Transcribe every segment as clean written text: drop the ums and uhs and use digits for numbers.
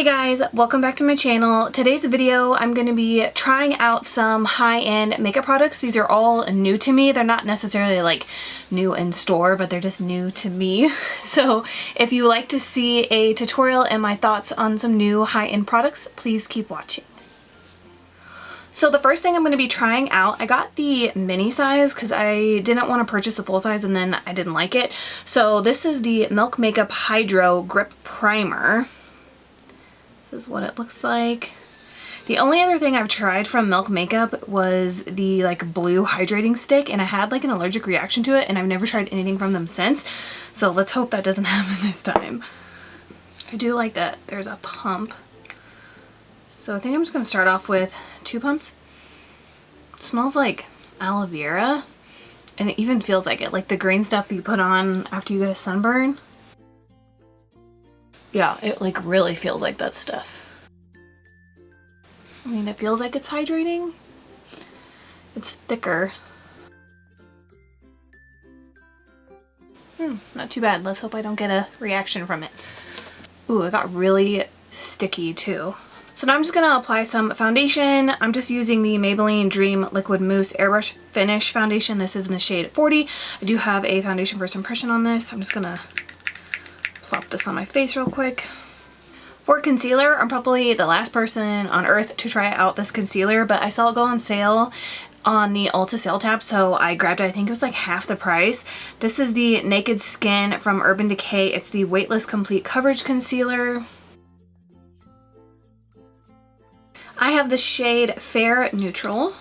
Hey guys, welcome back to my channel. Today's video I'm going to be trying out some high-end makeup products. These are all new to me. They're not necessarily like new in store, but they're just new to me. So if you would like to see a tutorial and my thoughts on some new high-end products, please keep watching. So the first thing I'm going to be trying out, I got the mini size because I didn't want to purchase the full size and then I didn't like it. So this is the Milk Makeup Hydra Grip Primer. This is what it looks like. The only other thing I've tried from Milk Makeup was the like blue hydrating stick, and I had like an allergic reaction to it, and I've never tried anything from them since. So let's hope that doesn't happen this time. I do like that there's a pump. So I think I'm just going to start off with 2 pumps. It smells like aloe vera, and it even feels like it, like the green stuff you put on after you get a sunburn. Yeah, it like really feels like that stuff. I mean, it feels like it's hydrating. It's thicker. Not too bad. Let's hope I don't get a reaction from it. Ooh, it got really sticky too. So now I'm just gonna apply some foundation. I'm just using the Maybelline Dream Liquid Mousse Airbrush Finish Foundation. This is in the shade 40. I do have a foundation first impression on this. I'm just gonna plop this on my face real quick. For concealer, I'm probably the last person on earth to try out this concealer, but I saw it go on sale on the Ulta sale tab, so I grabbed it. I think it was like half the price. This is the Naked Skin from Urban Decay. It's the Weightless Complete Coverage Concealer. I have the shade Fair Neutral.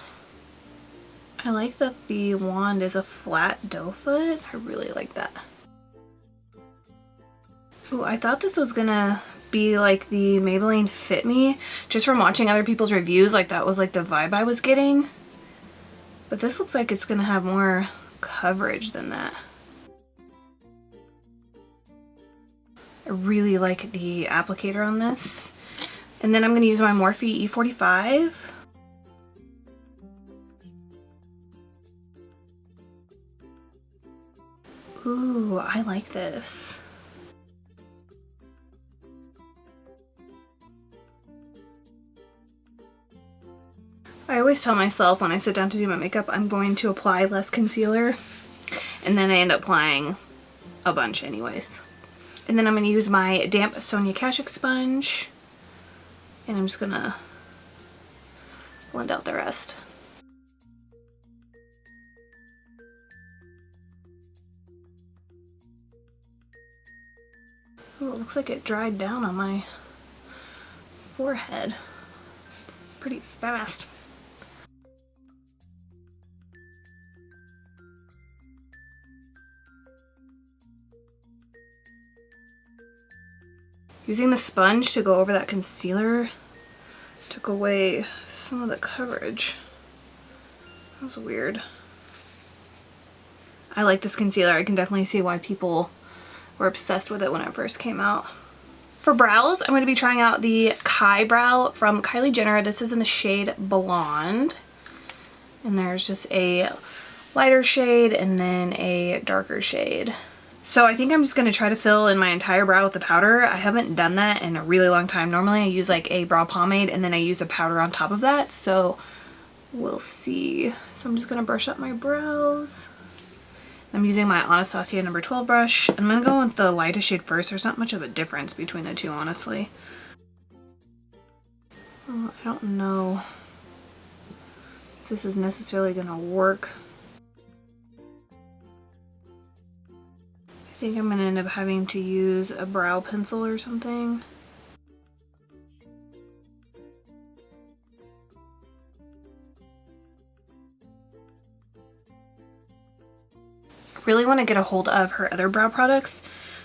I like that the wand is a flat doe foot. I really like that. Ooh, I thought this was gonna be like the Maybelline Fit Me, just from watching other people's reviews. Like that was like the vibe I was getting. But this looks like it's gonna have more coverage than that. I really like the applicator on this. And then I'm gonna use my Morphe E45. Ooh, I like this. I always tell myself when I sit down to do my makeup, I'm going to apply less concealer, and then I end up applying a bunch anyways. And then I'm going to use my damp Sonia Kashuk sponge, and I'm just going to blend out the rest. Ooh, it looks like it dried down on my forehead pretty fast. Using the sponge to go over that concealer took away some of the coverage. That was weird. I like this concealer. I can definitely see why people were obsessed with it when it first came out. For brows, I'm going to be trying out the Kybrow from Kylie Jenner. This is in the shade Blonde. And there's just a lighter shade and then a darker shade. So I think I'm just going to try to fill in my entire brow with the powder. I haven't done that in a really long time. Normally I use like a brow pomade and then I use a powder on top of that. So we'll see. So I'm just going to brush up my brows. I'm using my Anastasia number 12 brush. I'm going to go with the lightest shade first. There's not much of a difference between the two, honestly. Oh, I don't know if this is necessarily going to work. I think I'm going to end up having to use a brow pencil or something. I really want to get a hold of her other brow products,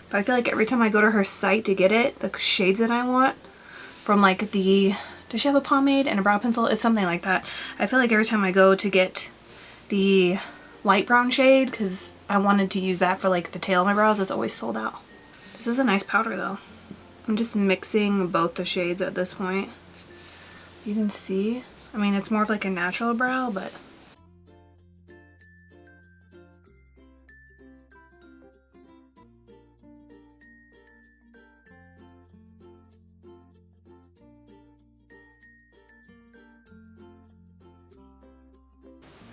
but I feel like every time I go to her site to get it, the shades that I want from like the, does she have a pomade and a brow pencil? It's something like that. I feel like every time I go to get the light brown shade, because I wanted to use that for like the tail of my brows, it's always sold out. This is a nice powder though. I'm just mixing both the shades at this point. You can see, I mean, it's more of like a natural brow, but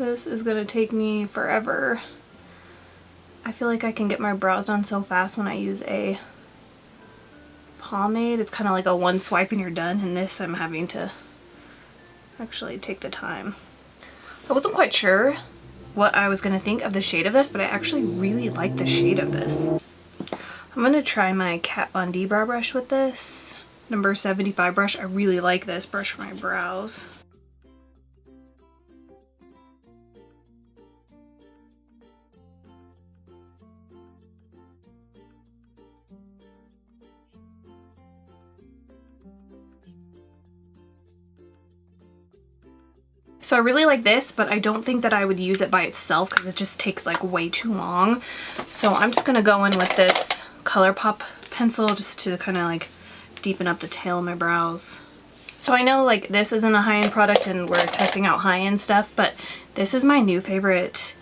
This is gonna take me forever. I feel like I can get my brows done so fast when I use a pomade. It's kind of like a one swipe and you're done, and this I'm having to actually take the time. I wasn't quite sure what I was going to think of the shade of this, but I actually really like the shade of this. I'm going to try my Kat Von D brow brush with this. Number 75 brush. I really like this brush for my brows. So I really like this, but I don't think that I would use it by itself because it just takes like way too long. So I'm just going to go in with this ColourPop pencil just to kind of like deepen up the tail of my brows. So I know like this isn't a high-end product and we're testing out high-end stuff, but this is my new favorite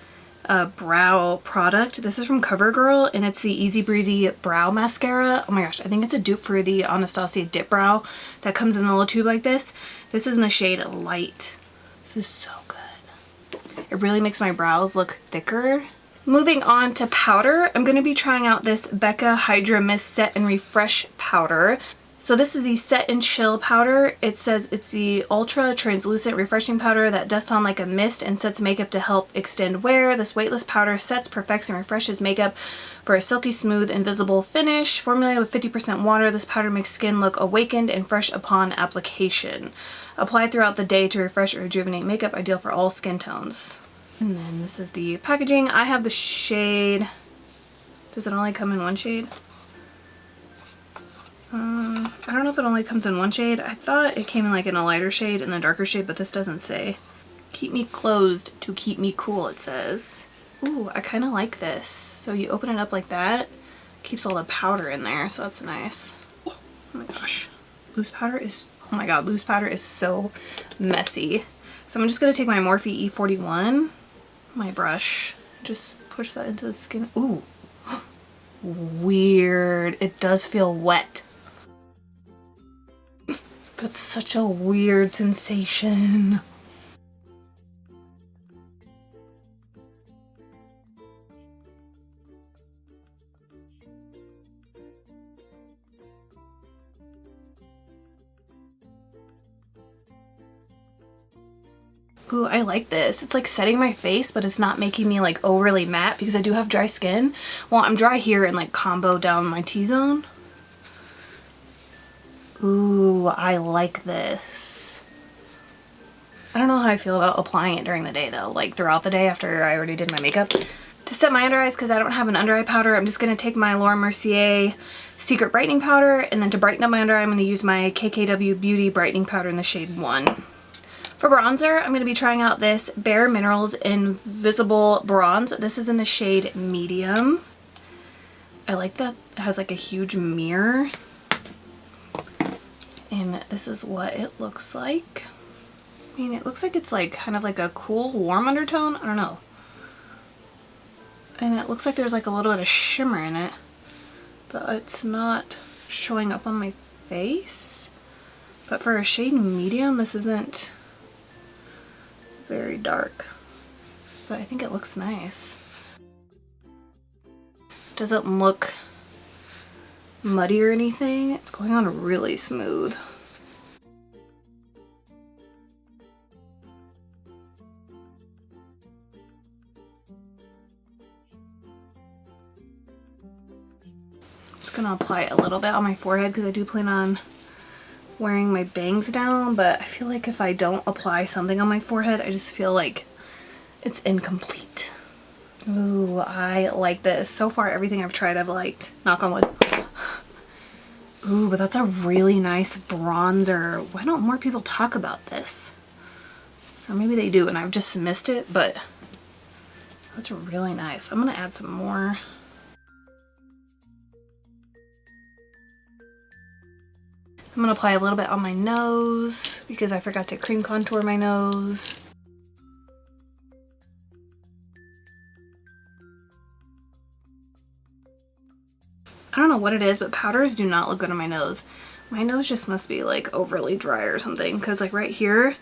brow product. This is from CoverGirl and it's the Easy Breezy Brow Mascara. Oh my gosh, I think it's a dupe for the Anastasia Dip Brow that comes in a little tube like this. This is in the shade Light. This is so good. It really makes my brows look thicker. Moving on to powder, I'm going to be trying out this Becca Hydra Mist Set and Refresh powder. So this is the Set and Chill powder. It says it's the ultra translucent refreshing powder that dusts on like a mist and sets makeup to help extend wear. This weightless powder sets, perfects, and refreshes makeup for a silky smooth invisible finish. Formulated with 50% water, this powder makes skin look awakened and fresh upon application. Apply throughout the day to refresh or rejuvenate makeup, ideal for all skin tones. And then this is the packaging. I have the shade, does it only come in one shade? I don't know if it only comes in one shade. I thought it came in like in a lighter shade and a darker shade, but this doesn't say. Keep me closed to keep me cool, it says. Ooh, I kind of like this. So you open it up like that, keeps all the powder in there, so that's nice. Oh my gosh, loose powder is, oh my god, loose powder is so messy. So I'm just going to take my Morphe E41, my brush, just push that into the skin. Ooh, weird. It does feel wet. That's such a weird sensation. Ooh, I like this. It's like setting my face, but it's not making me like overly matte because I do have dry skin. Well, I'm dry here and like combo down my T-zone. Ooh, I like this. I don't know how I feel about applying it during the day though, like throughout the day after I already did my makeup. To set my under eyes, because I don't have an under eye powder, I'm just going to take my Laura Mercier Secret Brightening Powder, and then to brighten up my under eye, I'm going to use my KKW Beauty Brightening Powder in the shade 1. For bronzer, I'm going to be trying out this Bare Minerals Invisible Bronze. This is in the shade Medium. I like that it has like a huge mirror. And this is what it looks like. I mean, it looks like it's like kind of like a cool, warm undertone. I don't know. And it looks like there's like a little bit of shimmer in it, but it's not showing up on my face. But for a shade medium, this isn't very dark, but I think it looks nice. Doesn't look muddy or anything. It's going on really smooth. Just gonna apply it a little bit on my forehead because I do plan on wearing my bangs down, but I feel like if I don't apply something on my forehead, I just feel like it's incomplete. Ooh, I like this. So far, everything I've tried I've liked. Knock on wood. Ooh, but that's a really nice bronzer. Why don't more people talk about this? Or maybe they do and I've just missed it, but that's really nice. I'm gonna add some more. I'm gonna apply a little bit on my nose because I forgot to cream contour my nose. I don't know what it is, but powders do not look good on my nose. My nose just must be like overly dry or something, because like right here,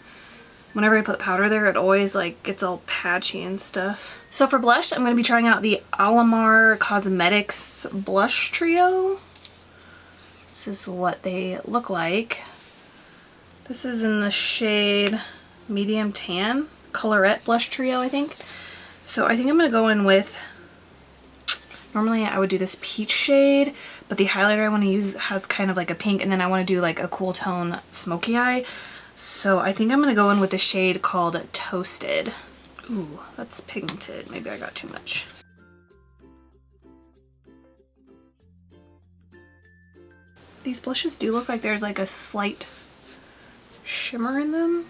whenever I put powder there, it always like gets all patchy and stuff. So for blush, I'm going to be trying out the Alamar Cosmetics Blush Trio. This is what they look like. This is in the shade Medium Tan, Colorette Blush Trio, I think. So I think I'm going to go in with, normally I would do this peach shade, but the highlighter I want to use has kind of like a pink, and then I want to do like a cool tone smoky eye. So I think I'm going to go in with the shade called Toasted. Ooh, that's pigmented. Maybe I got too much. These blushes do look like there's like a slight shimmer in them.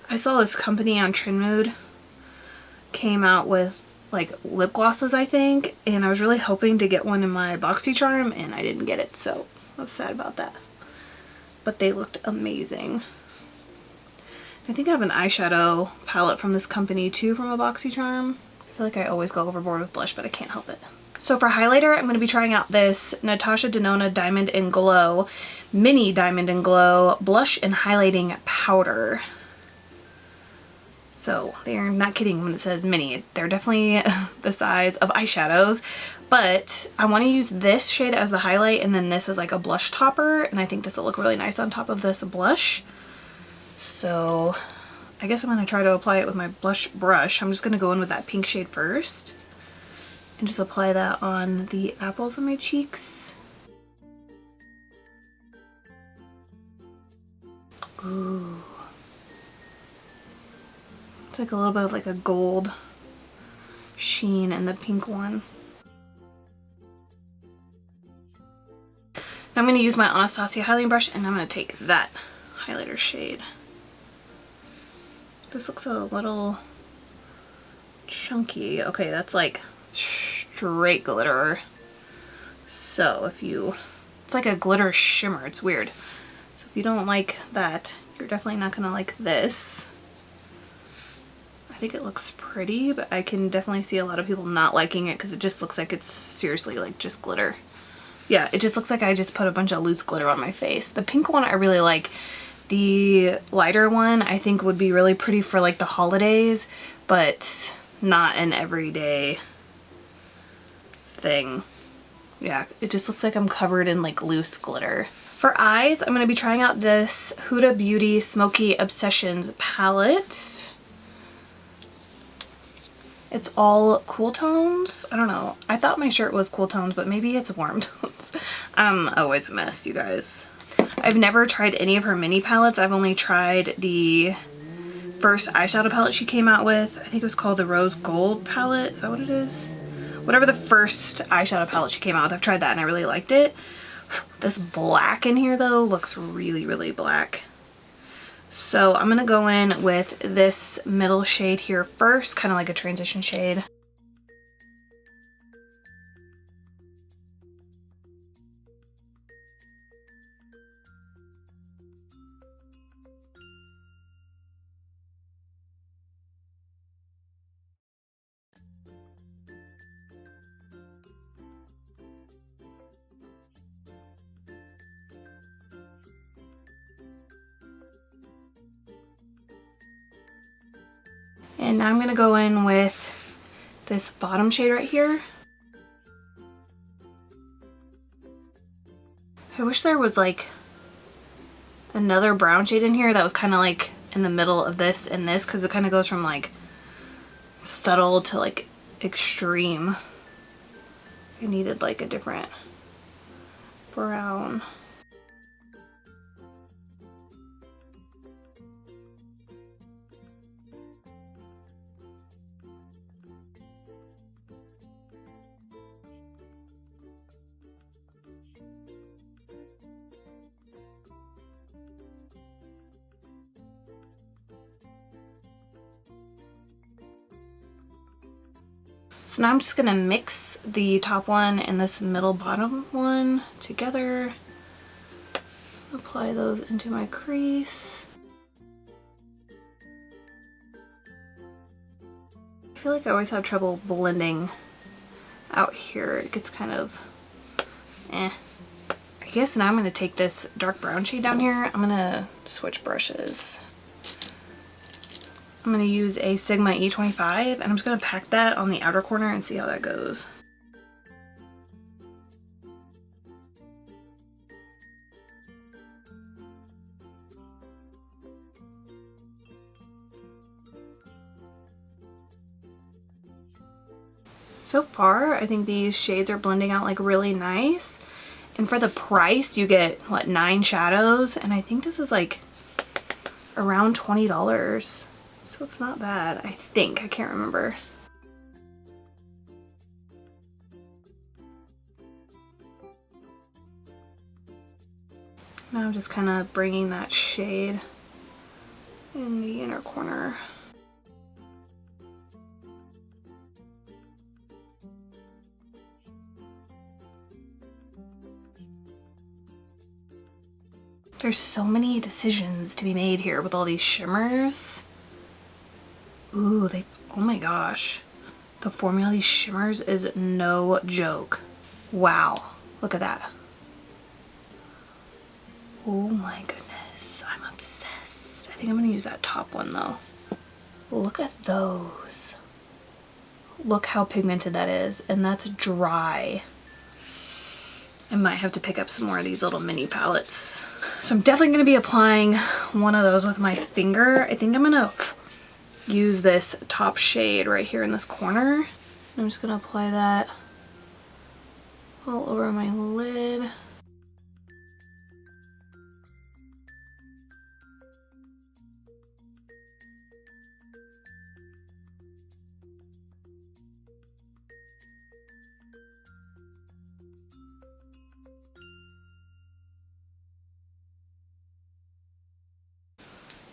I saw this company on Trendmood came out with like lip glosses, I think, and I was really hoping to get one in my BoxyCharm and I didn't get it, so I was sad about that. But they looked amazing. I think I have an eyeshadow palette from this company too, from a BoxyCharm. I feel like I always go overboard with blush, but I can't help it. So for highlighter, I'm going to be trying out this Natasha Denona Diamond and Glow Mini Diamond and Glow Blush and Highlighting Powder. So they're not kidding when it says mini. They're definitely the size of eyeshadows, but I want to use this shade as the highlight and then this as like a blush topper, and I think this will look really nice on top of this blush. So I guess I'm going to try to apply it with my blush brush. I'm just going to go in with that pink shade first and just apply that on the apples of my cheeks. Ooh. It's like a little bit of like a gold sheen in the pink one. Now I'm going to use my Anastasia highlighting brush and I'm going to take that highlighter shade. This looks a little chunky. Okay, that's like straight glitter. So if you, it's like a glitter shimmer. It's weird. So if you don't like that, you're definitely not going to like this. I think it looks pretty, but I can definitely see a lot of people not liking it because it just looks like it's seriously like just glitter. Yeah, it just looks like I just put a bunch of loose glitter on my face. The pink one I really like. The lighter one I think would be really pretty for like the holidays, but not an everyday thing. Yeah, it just looks like I'm covered in like loose glitter. For eyes, I'm going to be trying out this Huda Beauty Smoky Obsessions palette. It's all cool tones. I don't know. I thought my shirt was cool tones, but maybe it's warm tones. I'm always a mess, you guys. I've never tried any of her mini palettes. I've only tried the first eyeshadow palette she came out with. I think it was called the Rose Gold palette. Is that what it is? Whatever the first eyeshadow palette she came out with, I've tried that and I really liked it. This black in here though looks really, really black. So I'm going to go in with this middle shade here first, kind of like a transition shade. And now I'm going to go in with this bottom shade right here. I wish there was like another brown shade in here that was kind of like in the middle of this and this, because it kind of goes from like subtle to like extreme. I needed like a different brown. So now I'm just going to mix the top one and this middle bottom one together. Apply those into my crease. I feel like I always have trouble blending out here. It gets kind of I guess now I'm going to take this dark brown shade down here. I'm going to switch brushes. I'm going to use a Sigma E25 and I'm just going to pack that on the outer corner and see how that goes. So far, I think these shades are blending out like really nice. And for the price, you get, what, 9 shadows? And I think this is like around $20. So it's not bad, I think. I can't remember. Now I'm just kind of bringing that shade in the inner corner. There's so many decisions to be made here with all these shimmers. Ooh, oh my gosh. The formula of these shimmers is no joke. Wow, look at that. Oh my goodness, I'm obsessed. I think I'm gonna use that top one though. Look at those. Look how pigmented that is, and that's dry. I might have to pick up some more of these little mini palettes. So I'm definitely going to be applying one of those with my finger. I think I'm going to use this top shade right here in this corner. I'm just going to apply that all over my lid.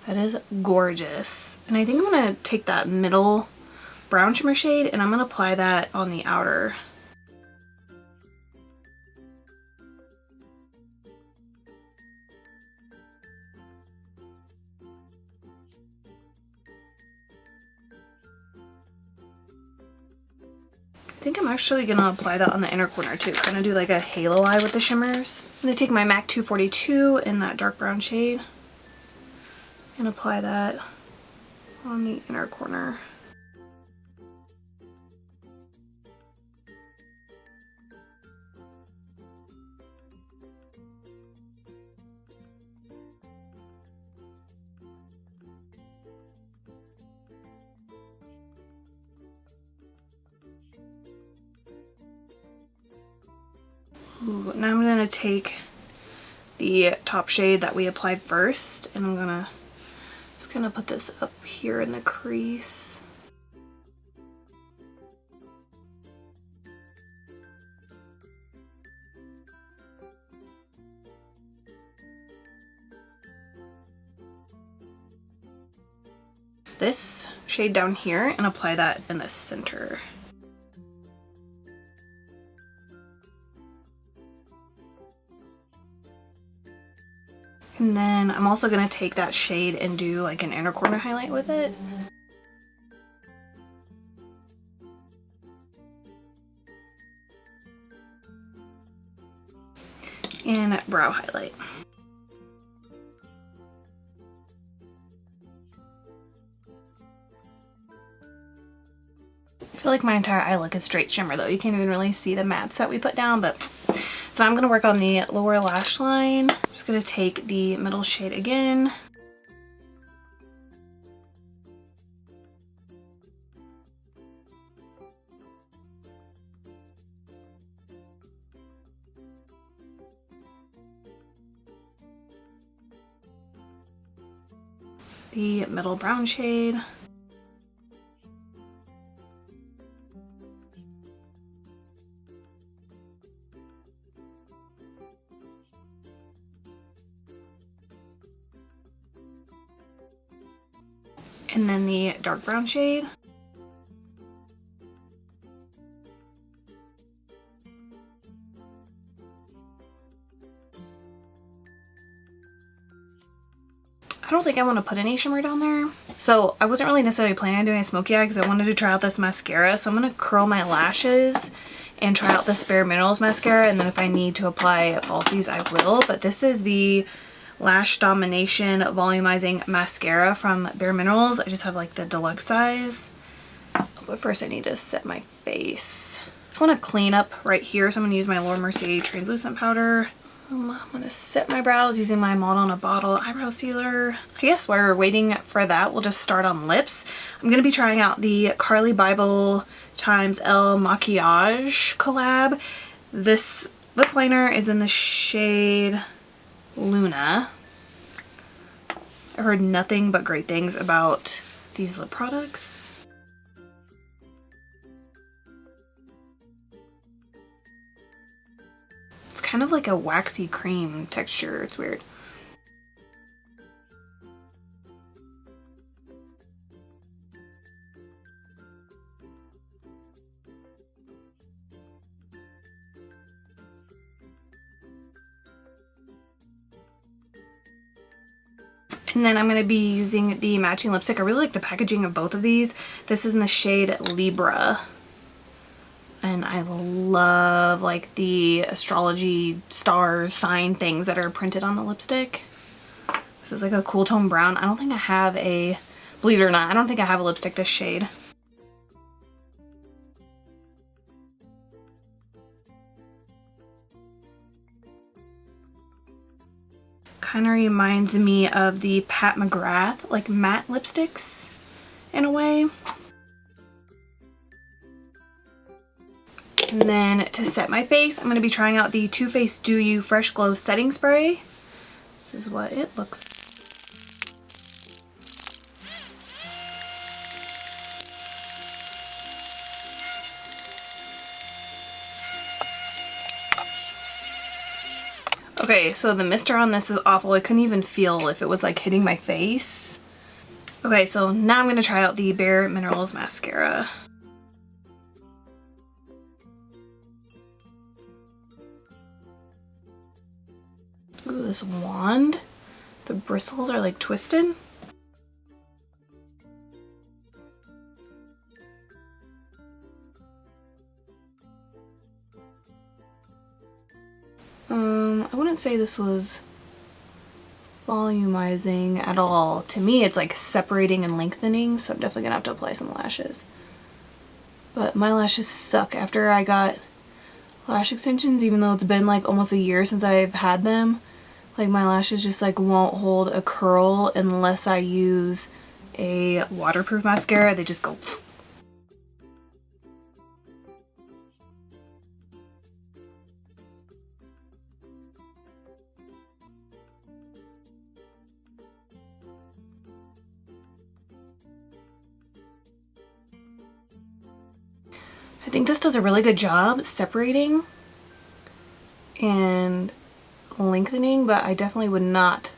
That is gorgeous. And I think I'm going to take that middle brown shimmer shade and I'm going to apply that on the outer. I think I'm actually going to apply that on the inner corner too. Kind of do like a halo eye with the shimmers. I'm going to take my MAC 242 in that dark brown shade and apply that on the inner corner. Ooh, now I'm going to take the top shade that we applied first and I'm going to just kind of put this up here in the crease. This shade down here and apply that in the center. And then I'm also going to take that shade and do like an inner corner highlight with it. And brow highlight. I feel like my entire eye look is straight shimmer though. You can't even really see the mattes that we put down, but so I'm going to work on the lower lash line. I'm just going to take the middle shade again. The middle brown shade. And then the dark brown shade. I don't think I want to put any shimmer down there. So I wasn't really necessarily planning on doing a smoky eye because I wanted to try out this mascara. So I'm going to curl my lashes and try out this Bare Minerals mascara, and then if I need to apply falsies, I will. But this is the Lash Domination Volumizing Mascara from Bare Minerals. I just have like the deluxe size. But first I need to set my face. I just want to clean up right here, so I'm going to use my Laura Mercier translucent powder. I'm going to set my brows using my Model in a Bottle eyebrow sealer. I guess while we're waiting for that, we'll just start on lips. I'm going to be trying out the Carli Bybel times Ilmakiage collab. This lip liner is in the shade Luna. I've heard nothing but great things about these lip products. Kind of like a waxy cream texture. It's weird. And then I'm going to be using the matching lipstick. I really like the packaging of both of these. This is in the shade Libra. And I love like the astrology star sign things that are printed on the lipstick. This is like a cool tone brown. I don't think I have a, believe it or not, I don't think I have a lipstick this shade. Kind of reminds me of the Pat McGrath like matte lipsticks in a way. And then to set my face, I'm going to be trying out the Too Faced Do You Fresh Glow Setting Spray. This is what it looks like. Okay, so the mister on this is awful. I couldn't even feel if it was like hitting my face. Okay, so now I'm going to try out the Bare Minerals mascara. Ooh, this wand, the bristles are like twisted. I wouldn't say this was volumizing at all. To me, it's like separating and lengthening, so I'm definitely gonna have to apply some lashes. But my lashes suck after I got lash extensions, even though it's been like almost a year since I've had them. Like my lashes just like won't hold a curl unless I use a waterproof mascara. They just go. I think this does a really good job separating and lengthening, but I definitely would not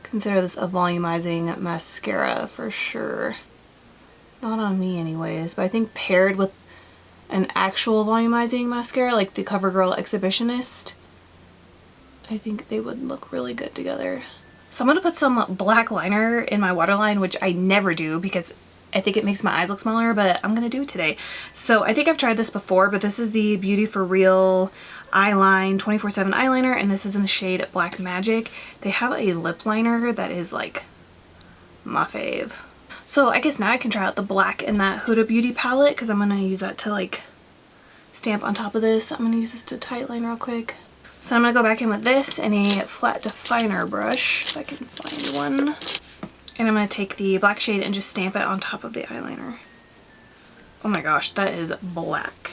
consider this a volumizing mascara for sure. Not on me anyways, but I think paired with an actual volumizing mascara like the CoverGirl Exhibitionist, I think they would look really good together. So I'm going to put some black liner in my waterline, which I never do because I think it makes my eyes look smaller, but I'm going to do it today. So I think I've tried this before, but this is the Beauty For Real Eyeline 24/7 eyeliner, and this is in the shade Black Magic. They have a lip liner that is like my fave. So I guess now I can try out the black in that Huda Beauty palette because I'm going to use that to like stamp on top of this. I'm going to use this to tightline real quick. So I'm going to go back in with this and a flat definer brush, if I can find one. And I'm going to take the black shade and just stamp it on top of the eyeliner. Oh my gosh, that is black.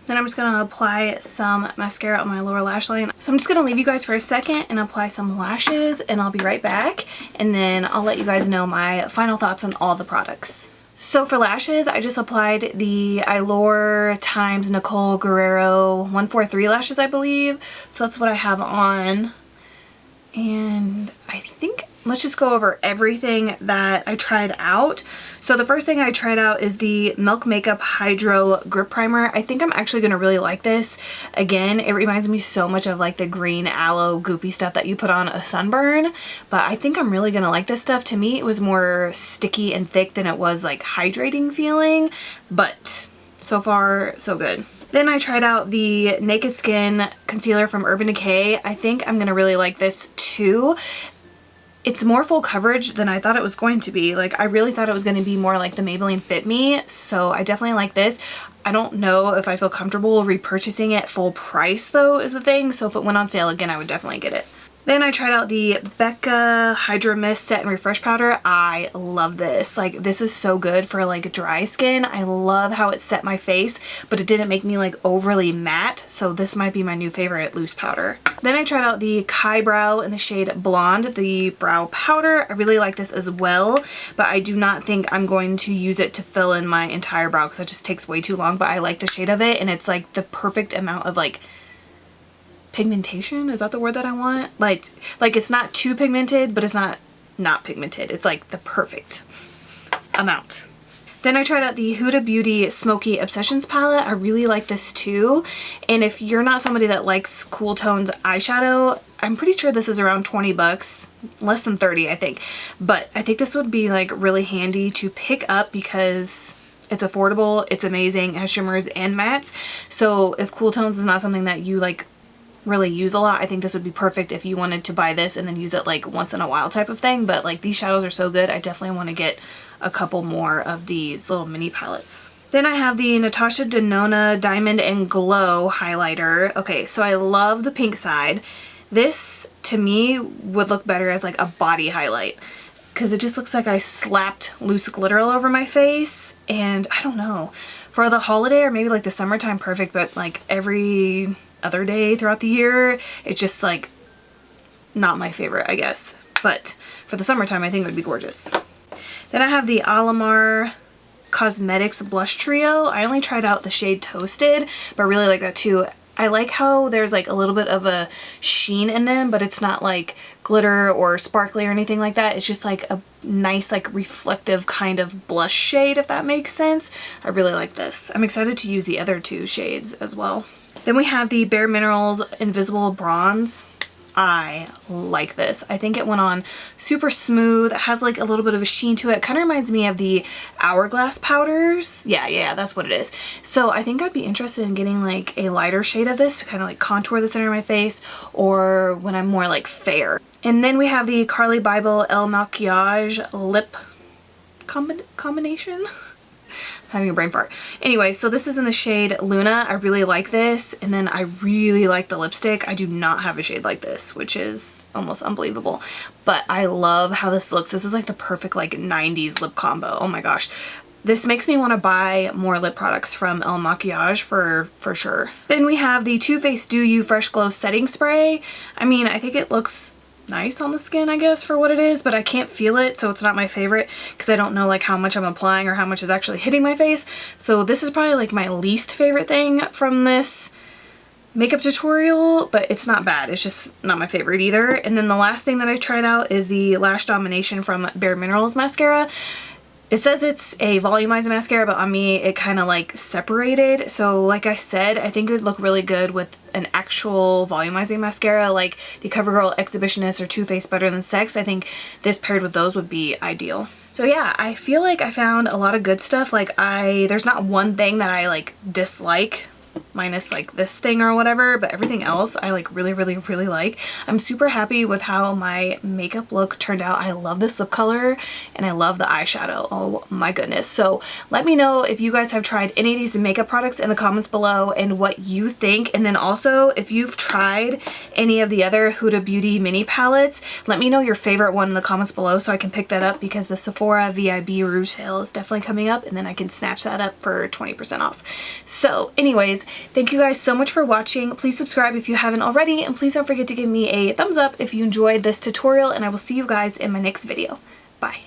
Then I'm just going to apply some mascara on my lower lash line. So I'm just going to leave you guys for a second and apply some lashes, and I'll be right back. And then I'll let you guys know my final thoughts on all the products. So for lashes, I just applied the Allure times Nicole Guerrero 143 lashes, I believe. So that's what I have on. And I think let's just go over everything that I tried out. So the first thing I tried out is the Milk Makeup Hydra Grip Primer. I think I'm actually going to really like this. Again, it reminds me so much of like the green aloe goopy stuff that you put on a sunburn, but I think I'm really going to like this stuff. To me, it was more sticky and thick than it was like hydrating feeling, but so far so good. Then I tried out the Naked Skin Concealer from Urban Decay. I think I'm going to really like this too. It's more full coverage than I thought it was going to be. Like, I really thought it was going to be more like the Maybelline Fit Me, so I definitely like this. I don't know if I feel comfortable repurchasing it full price though, is the thing, so if it went on sale again, I would definitely get it. Then I tried out the Becca Hydra Mist Set and Refresh Powder. I love this. Like, this is so good for like dry skin. I love how it set my face, but it didn't make me like overly matte, so this might be my new favorite loose powder. Then I tried out the Kybrow in the shade Blonde, the brow powder. I really like this as well, but I do not think I'm going to use it to fill in my entire brow because it just takes way too long, but I like the shade of it, and it's like the perfect amount of like pigmentation. Is that the word that I want? Like it's not too pigmented, but it's not pigmented. It's like the perfect amount. Then I tried out the Huda Beauty Smokey Obsessions palette. I really like this too. And if you're not somebody that likes cool tones eyeshadow, I'm pretty sure this is around 20 bucks, less than 30 I think. But I think this would be like really handy to pick up because it's affordable, it's amazing, it has shimmers and mattes. So if cool tones is not something that you like really use a lot, I think this would be perfect if you wanted to buy this and then use it like once in a while type of thing. But like, these shadows are so good, I definitely want to get a couple more of these little mini palettes. Then I have the Natasha Denona Diamond and Glow highlighter. Okay, so I love the pink side. This to me would look better as like a body highlight because it just looks like I slapped loose glitter all over my face, and I don't know, for the holiday or maybe like the summertime perfect, but like every other day throughout the year it's just like not my favorite, I guess. But for the summertime I think it would be gorgeous. Then I have the Alamar Cosmetics Blush Trio. I only tried out the shade Toasted, but I really like that too. I like how there's like a little bit of a sheen in them, but it's not like glitter or sparkly or anything like that. It's just like a nice like reflective kind of blush shade, if that makes sense. I really like this. I'm excited to use the other two shades as well. Then we have the Bare Minerals Invisible Bronze. I like this. I think it went on super smooth. It has like a little bit of a sheen to it. Kind of reminds me of the Hourglass powders. Yeah, that's what it is. So I think I'd be interested in getting like a lighter shade of this to kind of like contour the center of my face, or when I'm more like fair. And then we have the Carli Bybel Ilmakiage Lip Combination. Having a brain fart. Anyway, so this is in the shade Luna. I really like this, and then I really like the lipstick. I do not have a shade like this, which is almost unbelievable, but I love how this looks. This is like the perfect like 90s lip combo. Oh my gosh. This makes me want to buy more lip products from Ilmakiage for sure. Then we have the Too Faced Do You Fresh Glow Setting Spray. I mean, I think it looks nice on the skin, I guess, for what it is, but I can't feel it, so it's not my favorite because I don't know like how much I'm applying or how much is actually hitting my face. So this is probably like my least favorite thing from this makeup tutorial, but it's not bad. It's just not my favorite either. And then the last thing that I tried out is the Lash Domination from Bare Minerals mascara. It says it's a volumizing mascara, but on me it kind of like separated. So like I said, I think it would look really good with an actual volumizing mascara like the CoverGirl Exhibitionist or Too Faced Better Than Sex. I think this paired with those would be ideal. So yeah, I feel like I found a lot of good stuff. Like there's not one thing that I like dislike, minus like this thing or whatever, but everything else I like really like. I'm super happy with how my makeup look turned out. I love this lip color and I love the eyeshadow. Oh my goodness. So let me know if you guys have tried any of these makeup products in the comments below and what you think. And then also if you've tried any of the other Huda Beauty mini palettes, let me know your favorite one in the comments below so I can pick that up, because the Sephora VIB Rouge sale is definitely coming up and then I can snatch that up for 20% off. So anyways, thank you guys so much for watching. Please subscribe if you haven't already, and please don't forget to give me a thumbs up if you enjoyed this tutorial, and I will see you guys in my next video. Bye.